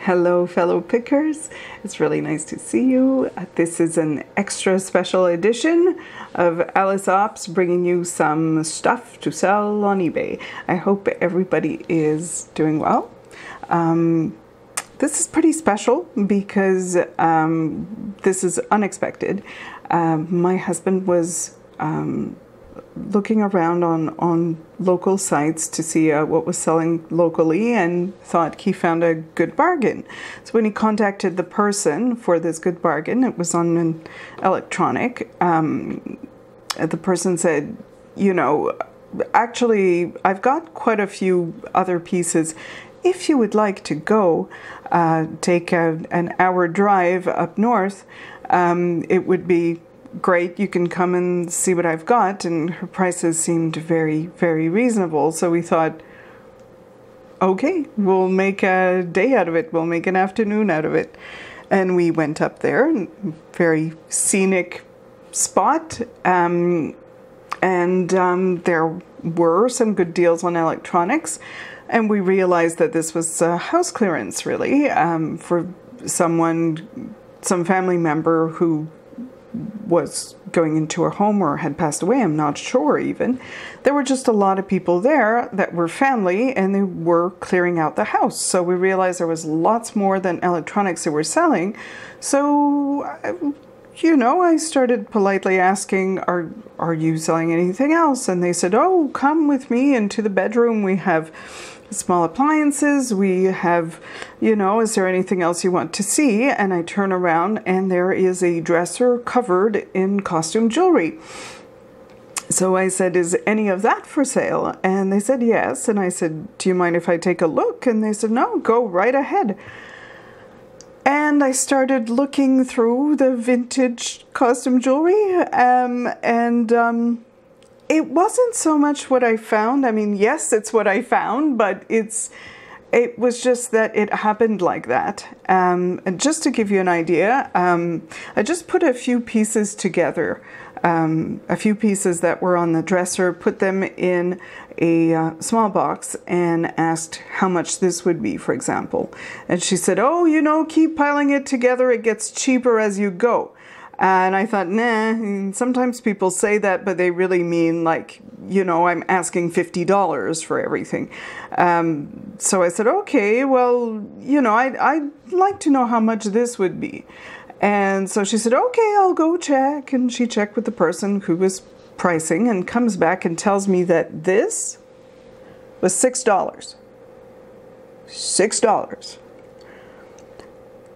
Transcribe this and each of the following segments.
Hello fellow pickers, it's really nice to see you. This is an extra special edition of Alice Ops bringing you some stuff to sell on eBay. I hope everybody is doing well. This is pretty special because this is unexpected. My husband was looking around on local sites to see what was selling locally and thought he found a good bargain. So when he contacted the person for this good bargain, it was on an electronic, the person said, you know, actually I've got quite a few other pieces. If you would like to go take an hour drive up north, it would be great. You can come and see what I've got. And her prices seemed very, very reasonable. So we thought, okay, we'll make a day out of it. We'll make an afternoon out of it. And we went up there, very scenic spot. And there were some good deals on electronics. And we realized that this was house clearance, really, for some family member who was going into a home or had passed away. I'm not sure even. There were just a lot of people there that were family and they were clearing out the house. So we realized there was lots more than electronics they were selling. So, you know, I started politely asking, are you selling anything else? And they said, oh, come with me into the bedroom. We have small appliances. We have, you know, is there anything else you want to see? And I turn around and there is a dresser covered in costume jewelry. So I said, is any of that for sale? And they said, yes. And I said, do you mind if I take a look? And they said, no, go right ahead. And I started looking through the vintage costume jewelry, it wasn't so much what I found. I mean, yes, it's what I found, but it was just that it happened like that. And just to give you an idea, I just put a few pieces together, a few pieces that were on the dresser, put them in a small box and asked how much this would be, for example. And she said, oh, you know, keep piling it together. It gets cheaper as you go. And I thought, nah, sometimes people say that, but they really mean like, you know, I'm asking $50 for everything. So I said, okay, well, you know, I'd like to know how much this would be. And so she said, okay, I'll go check. And she checked with the person who was pricing and comes back and tells me that this was $6. $6.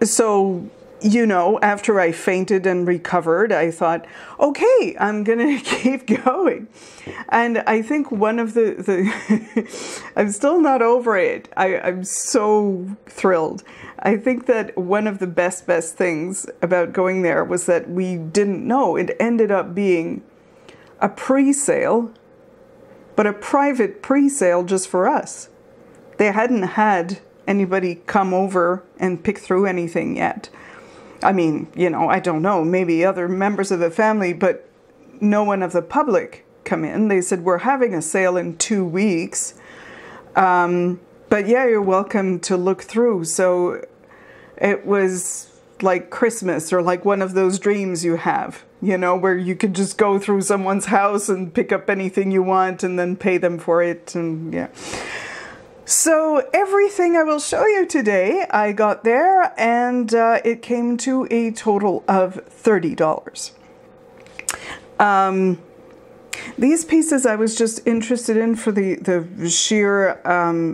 So, you know, after I fainted and recovered, I thought, okay, I'm gonna keep going. And I think one of I'm still not over it. I'm so thrilled. I think that one of the best things about going there was that we didn't know. It ended up being a pre-sale, but a private pre-sale just for us. They hadn't had anybody come over and pick through anything yet. I mean, you know, I don't know, maybe other members of the family, but no one of the public come in. They said, we're having a sale in 2 weeks. But yeah, you're welcome to look through. So it was like Christmas or like one of those dreams you have, you know, where you could just go through someone's house and pick up anything you want and then pay them for it. And yeah. So everything I will show you today, I got there and it came to a total of $30. These pieces I was just interested in for the sheer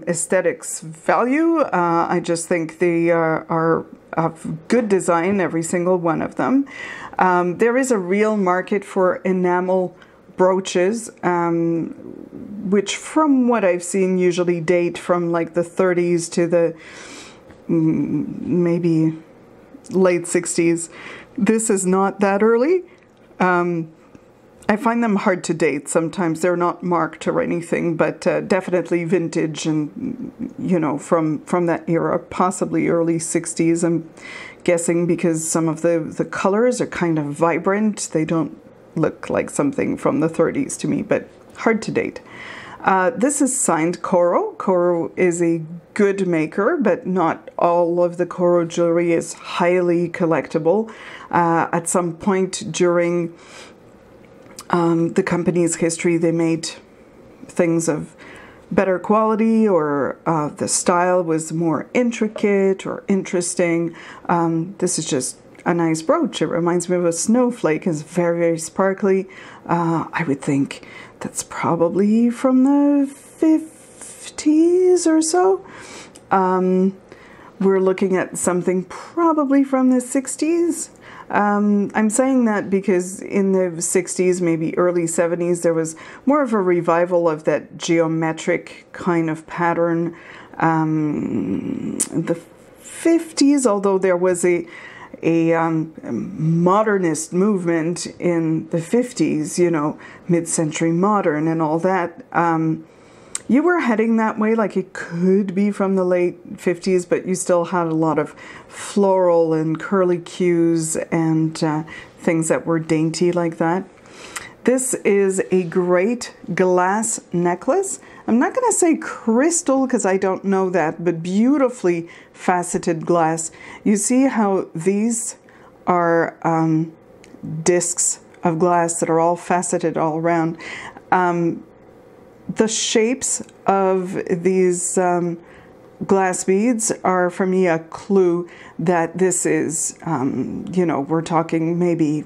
aesthetics value. I just think they are of good design, every single one of them. There is a real market for enamel brooches, which from what I've seen usually date from like the 30s to the maybe late 60s. This is not that early. I find them hard to date. Sometimes they're not marked or anything, but definitely vintage and, you know, from that era, possibly early 60s, I'm guessing, because some of the colors are kind of vibrant. They don't look like something from the 30s to me, but hard to date. This is signed Coro. Coro is a good maker, but not all of the Coro jewelry is highly collectible. At some point during the company's history, they made things of better quality, or the style was more intricate or interesting. This is just a nice brooch. It reminds me of a snowflake. It's very, very sparkly. I would think that's probably from the 50s or so. We're looking at something probably from the 60s. I'm saying that because in the 60s, maybe early 70s, there was more of a revival of that geometric kind of pattern. The 50s, although there was a modernist movement in the 50s, you know, mid-century modern and all that, you were heading that way, like it could be from the late 50s, but you still had a lot of floral and curly cues and things that were dainty like that. This is a great glass necklace. I'm not going to say crystal because I don't know that, but beautifully faceted glass. You see how these are discs of glass that are all faceted all around. The shapes of these glass beads are, for me, a clue that this is, you know, we're talking maybe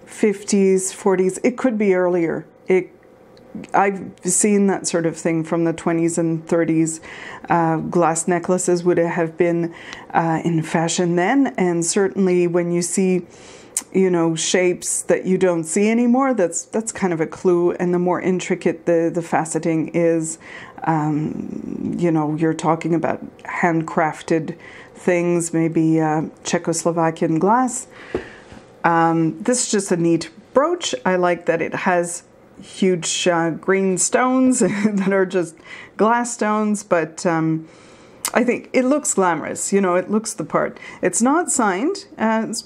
50s, 40s. It could be earlier. I've seen that sort of thing from the 20s and 30s. Glass necklaces would have been in fashion then, and certainly when you see, you know, shapes that you don't see anymore, that's kind of a clue. And the more intricate the faceting is, you know, you're talking about handcrafted things, maybe Czechoslovakian glass. This is just a neat brooch. I like that it has huge green stones that are just glass stones, but I think it looks glamorous. You know, it looks the part. It's not signed. It's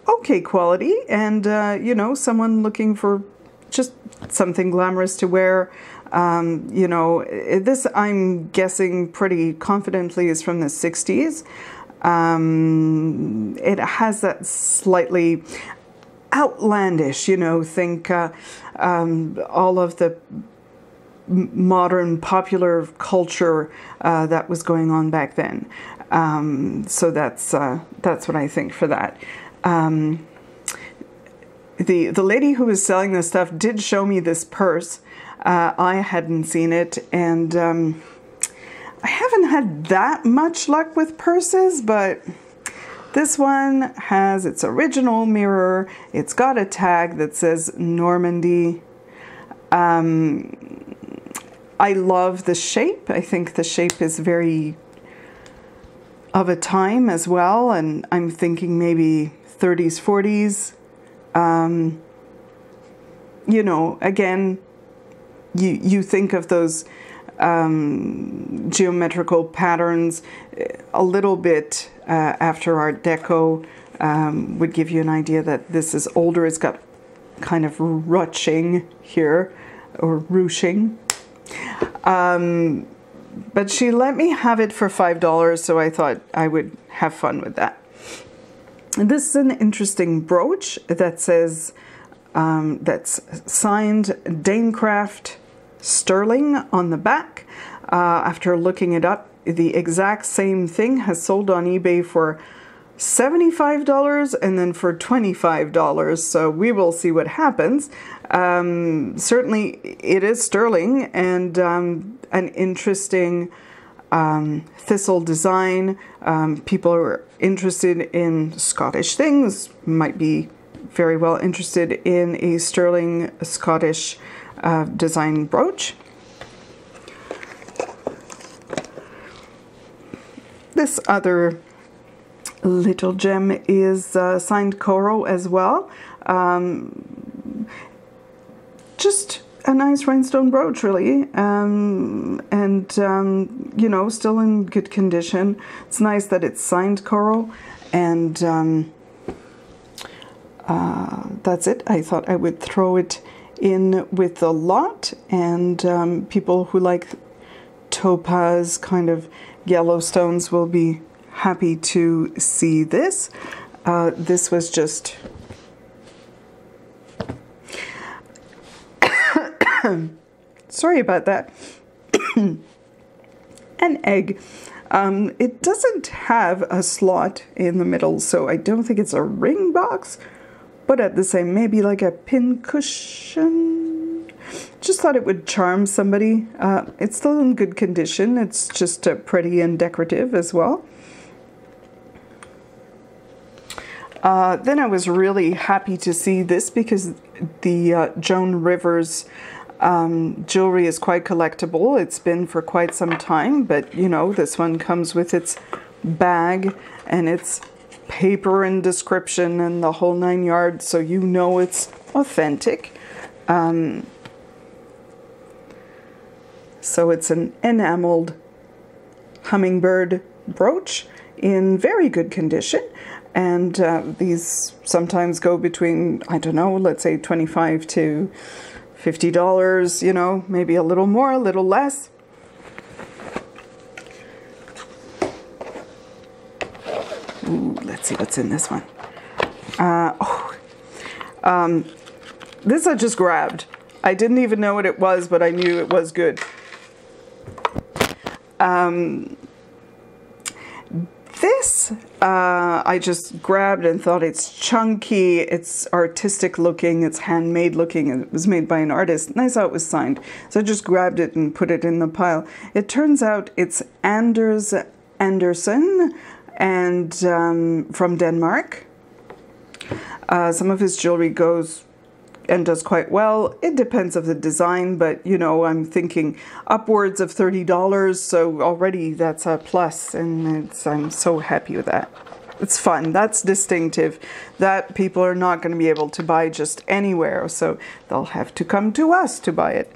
okay quality, and you know, someone looking for just something glamorous to wear. You know, this, I'm guessing pretty confidently, is from the 60s. It has that slightly outlandish, you know, think all of the modern popular culture that was going on back then. So that's what I think for that. The lady who was selling this stuff did show me this purse. I hadn't seen it, and I haven't had that much luck with purses, but this one has its original mirror. It's got a tag that says Normandy. I love the shape. I think the shape is very of a time as well, and I'm thinking maybe 30s, 40s. You know, again, you think of those geometrical patterns a little bit after Art Deco, would give you an idea that this is older. It's got kind of ruching here, or ruching. But she let me have it for $5, so I thought I would have fun with that. This is an interesting brooch that says, that's signed Danecraft Sterling on the back. After looking it up, the exact same thing has sold on eBay for $75 and then for $25. So we will see what happens. Certainly it is sterling, and an interesting thistle design. People who are interested in Scottish things might be very well interested in a sterling Scottish design brooch. This other little gem is signed Coro as well. Just a nice rhinestone brooch, really, and you know, still in good condition. It's nice that it's signed Coro, and that's it. I thought I would throw it in with the lot, and people who like topaz kind of yellow stones will be happy to see this. This was just sorry about that. An egg. It doesn't have a slot in the middle, so I don't think it's a ring box, but at the same, maybe like a pin cushion. Just thought it would charm somebody. It's still in good condition. It's just pretty and decorative as well. Then I was really happy to see this because the Joan Rivers jewelry is quite collectible. It's been for quite some time, but you know, this one comes with its bag and its paper and description and the whole 9 yards, so you know it's authentic. So it's an enameled hummingbird brooch in very good condition. And these sometimes go between, I don't know, let's say $25 to $50, you know, maybe a little more, a little less. Ooh, let's see what's in this one. This I just grabbed. I didn't even know what it was, but I knew it was good. This I just grabbed and thought it's chunky, it's artistic looking, it's handmade looking, it was made by an artist, and I saw it was signed. So I just grabbed it and put it in the pile. It turns out it's Anders Andersen and from Denmark. Some of his jewelry goes and does quite well. It depends of the design, but you know, I'm thinking upwards of $30, so already that's a plus, and I'm so happy with that. It's fun, that's distinctive, that people are not going to be able to buy just anywhere, so they'll have to come to us to buy it.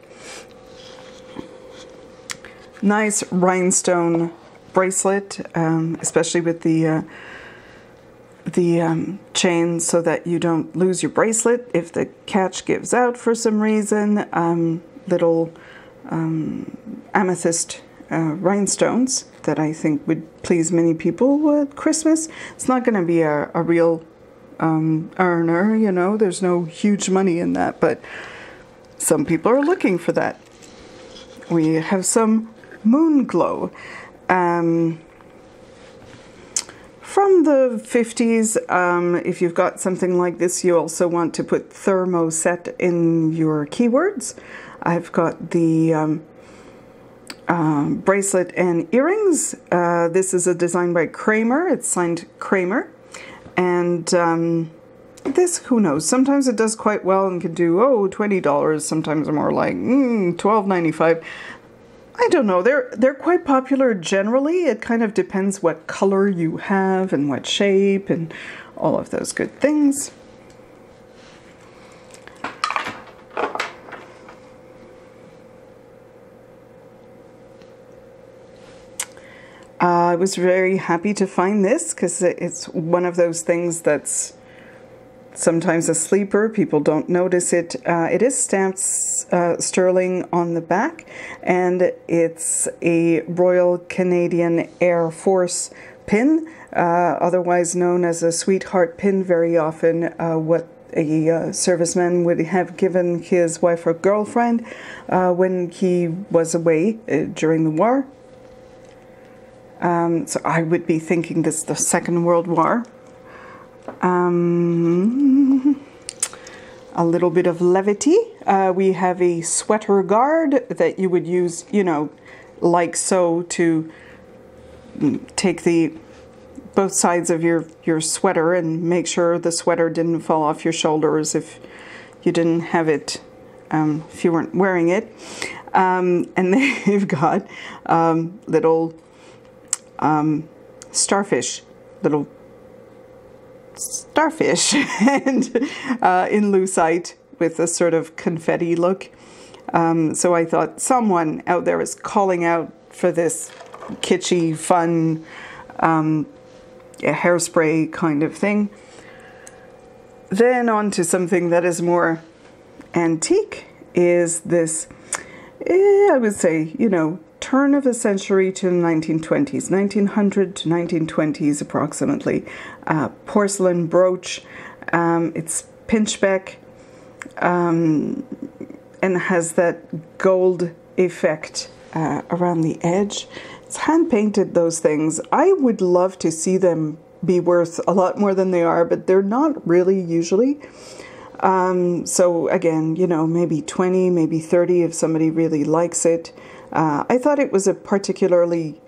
Nice rhinestone bracelet, especially with the chain, so that you don't lose your bracelet if the catch gives out for some reason. Little amethyst rhinestones that I think would please many people at Christmas. It's not going to be a real earner, you know, there's no huge money in that, but some people are looking for that. We have some moon glow. From the 50s, if you've got something like this, you also want to put thermoset in your keywords. I've got the bracelet and earrings. This is a design by Kramer. It's signed Kramer. And this, who knows? Sometimes it does quite well and can do, oh, $20. Sometimes more like $12.95. I don't know, they're quite popular generally. It kind of depends what color you have and what shape and all of those good things. I was very happy to find this because it's one of those things that's sometimes a sleeper. People don't notice it. It is stamped sterling on the back, and it's a Royal Canadian Air Force pin, otherwise known as a sweetheart pin. Very often what a serviceman would have given his wife or girlfriend when he was away during the war. So I would be thinking this is the Second World War. A little bit of levity. We have a sweater guard that you would use, you know, like so, to take both sides of your sweater and make sure the sweater didn't fall off your shoulders if you didn't have it, if you weren't wearing it. And they've got little starfish, little starfish and in lucite with a sort of confetti look. So I thought someone out there is calling out for this kitschy, fun hairspray kind of thing. Then on to something that is more antique is this, I would say, you know, turn of the century to the 1920s, 1900 to 1920s approximately. Porcelain brooch. It's pinchbeck and has that gold effect around the edge. It's hand painted, those things. I would love to see them be worth a lot more than they are, but they're not really usually. So again, you know, maybe 20, maybe 30 if somebody really likes it. I thought it was a particularly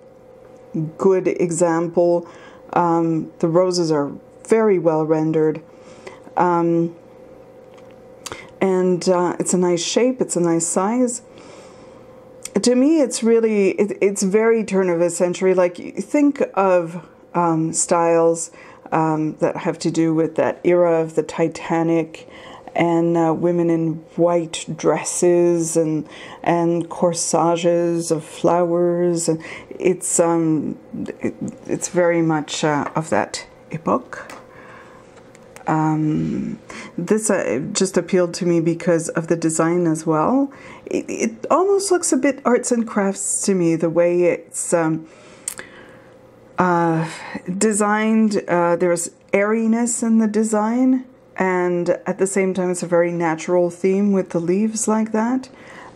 good example. The roses are very well rendered. And it's a nice shape, it's a nice size. To me, it's really, it's very turn of the century. Like, think of styles that have to do with that era of the Titanic and women in white dresses and corsages of flowers. And it's very much of that epoch. This just appealed to me because of the design as well. It almost looks a bit arts and crafts to me, the way it's designed. There's airiness in the design, and at the same time it's a very natural theme with the leaves like that.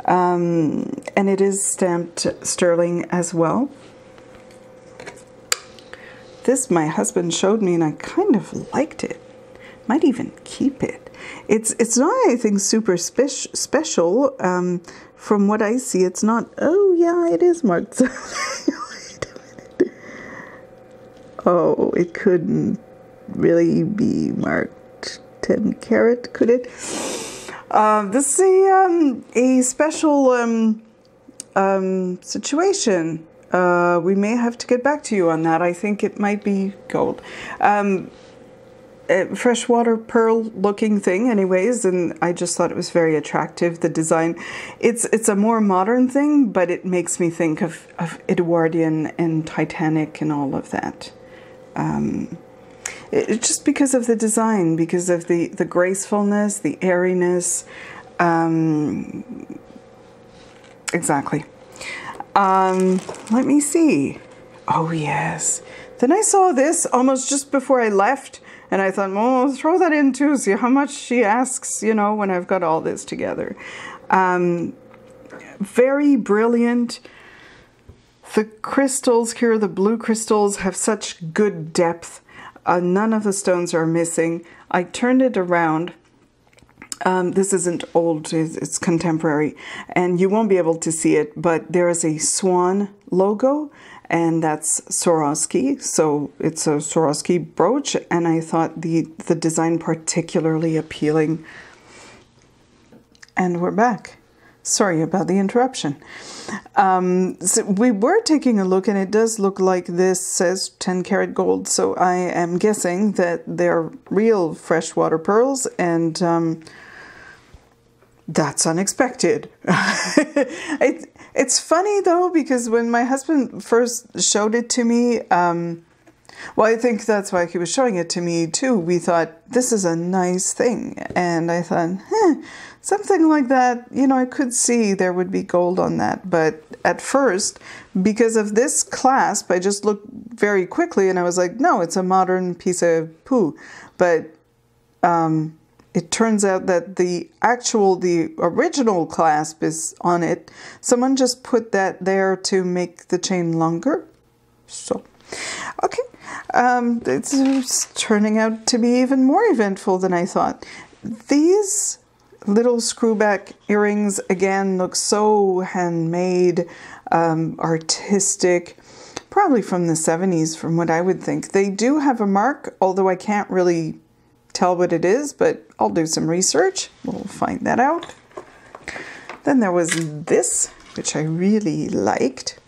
And it is stamped sterling as well. This my husband showed me and I kind of liked it. Might even keep it. It's not anything super special. From what I see, it's not. Oh yeah, it is marked. Wait a minute. Oh, it couldn't really be marked 10 carat, could it? This is a special situation. We may have to get back to you on that. I think it might be gold. Freshwater pearl looking thing anyways, and I just thought it was very attractive, the design. It's a more modern thing, but it makes me think of Edwardian and Titanic and all of that. Just because of the design, because of the gracefulness, the airiness. Exactly. Let me see. Oh yes. Then I saw this almost just before I left, and I thought, well, I'll throw that in too, see how much she asks, you know, when I've got all this together. Very brilliant. The crystals here, the blue crystals, have such good depth. None of the stones are missing. I turned it around. This isn't old, it's contemporary, and you won't be able to see it, but there is a swan logo, and that's Swarovsky, so it's a Swarovsky brooch, and I thought the design particularly appealing. And we're back. Sorry about the interruption. So we were taking a look, and it does look like this says 10 karat gold, so I am guessing that they're real freshwater pearls, and that's unexpected. It's funny though, because when my husband first showed it to me, well, I think that's why he was showing it to me too. We thought, this is a nice thing. And I thought, something like that, you know, I could see there would be gold on that. But at first, because of this clasp, I just looked very quickly and I was like, no, it's a modern piece of poo. But it turns out that the original clasp is on it. Someone just put that there to make the chain longer. So, okay. It's turning out to be even more eventful than I thought. These little screwback earrings, again, look so handmade, artistic, probably from the 70s, from what I would think. They do have a mark, although I can't really tell what it is, but I'll do some research. We'll find that out. Then there was this, which I really liked.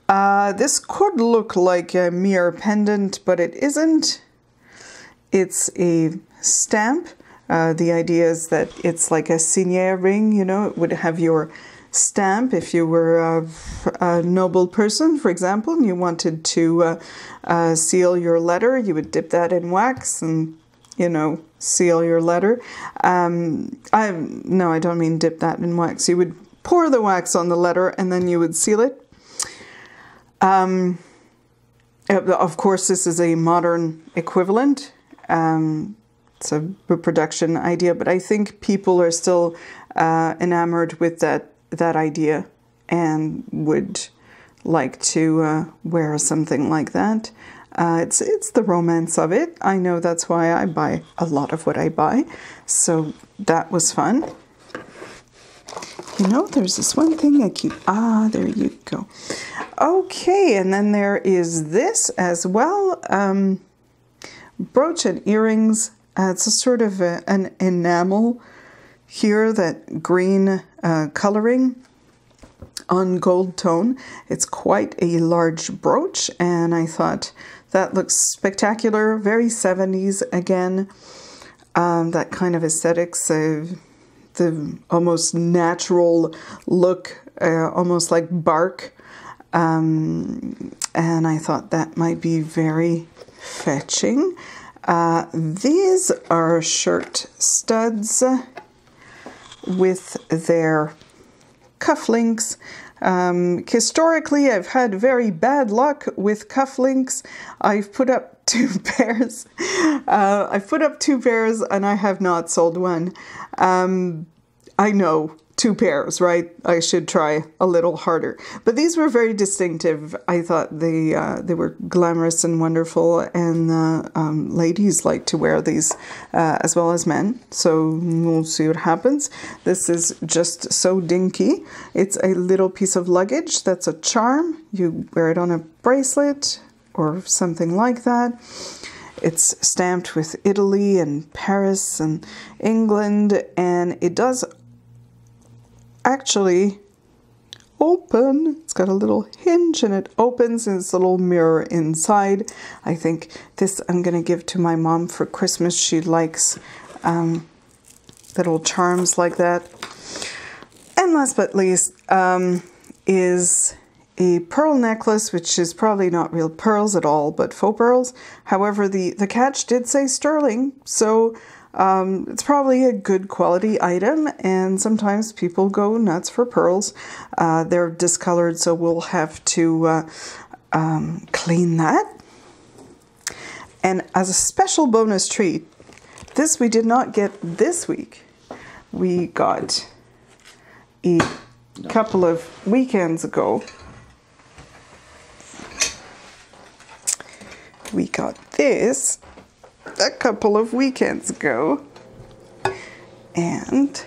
This could look like a mere pendant, but it isn't. It's a stamp. The idea is that it's like a signet ring, you know, it would have your stamp if you were a noble person, for example, and you wanted to seal your letter. You would dip that in wax and you know, seal your letter. No, I don't mean dip that in wax. You would pour the wax on the letter and then you would seal it. Of course, this is a modern equivalent. It's a reproduction idea, but I think people are still enamored with that idea and would like to wear something like that. It's the romance of it. I know that's why I buy a lot of what I buy. So that was fun. You know, there's this one thing I keep... Ah, there you go. Okay, and then there is this as well. Brooch and earrings. It's a sort of an enamel here, that green coloring on gold tone. It's quite a large brooch, and I thought that looks spectacular. Very 70s again. That kind of aesthetics, the almost natural look, almost like bark. And I thought that might be very fetching. These are shirt studs with their cufflinks. Historically, I've had very bad luck with cufflinks. I've put up 2 pairs. I've put up 2 pairs and I have not sold one. I know, 2 pairs, right? I should try a little harder. But these were very distinctive. I thought they were glamorous and wonderful, and ladies like to wear these as well as men. So we'll see what happens. This is just so dinky. It's a little piece of luggage that's a charm. You wear it on a bracelet or something like that. It's stamped with Italy and Paris and England, and it does actually open. It's got a little hinge and it opens, and it's a little mirror inside. I think this I'm going to give to my mom for Christmas. She likes little charms like that. And last but least is a pearl necklace, which is probably not real pearls at all, but faux pearls. However, the catch did say sterling, so it's probably a good quality item, and sometimes people go nuts for pearls. They're discolored, so we'll have to clean that. And as a special bonus treat, this we did not get this week. We got a couple of weekends ago. We got this a couple of weekends ago, and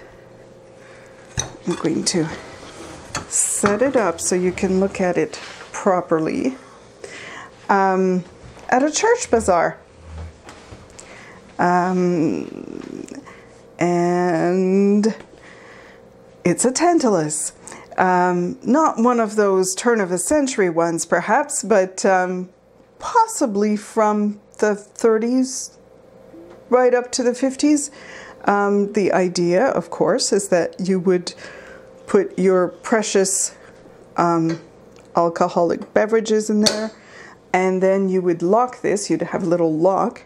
I'm going to set it up so you can look at it properly at a church bazaar. And it's a Tantalus. Not one of those turn of the century ones perhaps, but possibly from the 30s right up to the 50s. The idea, of course, is that you would put your precious alcoholic beverages in there, and then you would lock this. You'd have a little lock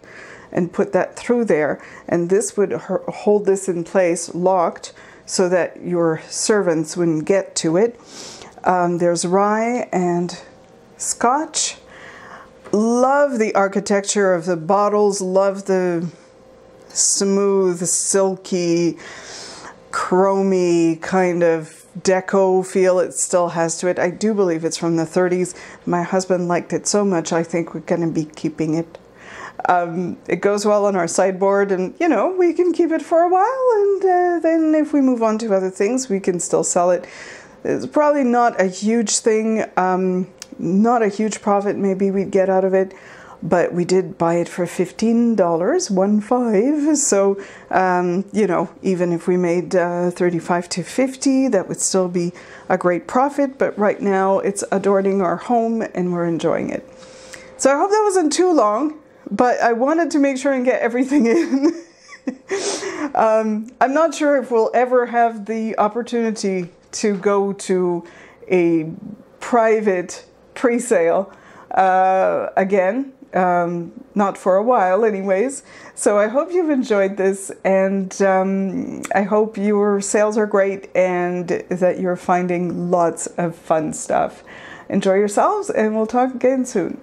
and put that through there, and this would hold this in place locked so that your servants wouldn't get to it. There's rye and scotch. Love the architecture of the bottles, love the smooth, silky, chromy kind of deco feel it still has to it. I do believe it's from the 30s. My husband liked it so much, I think we're going to be keeping it. It goes well on our sideboard, and you know, we can keep it for a while, and then if we move on to other things, we can still sell it. It's probably not a huge thing, not a huge profit maybe we'd get out of it, but we did buy it for $15, 15. So, you know, even if we made 35 to 50, that would still be a great profit. But right now it's adorning our home and we're enjoying it. So I hope that wasn't too long, but I wanted to make sure and get everything in. I'm not sure if we'll ever have the opportunity to go to a private pre-sale again. not for a while anyways. So I hope you've enjoyed this, and I hope your sales are great and that you're finding lots of fun stuff. Enjoy yourselves, and we'll talk again soon.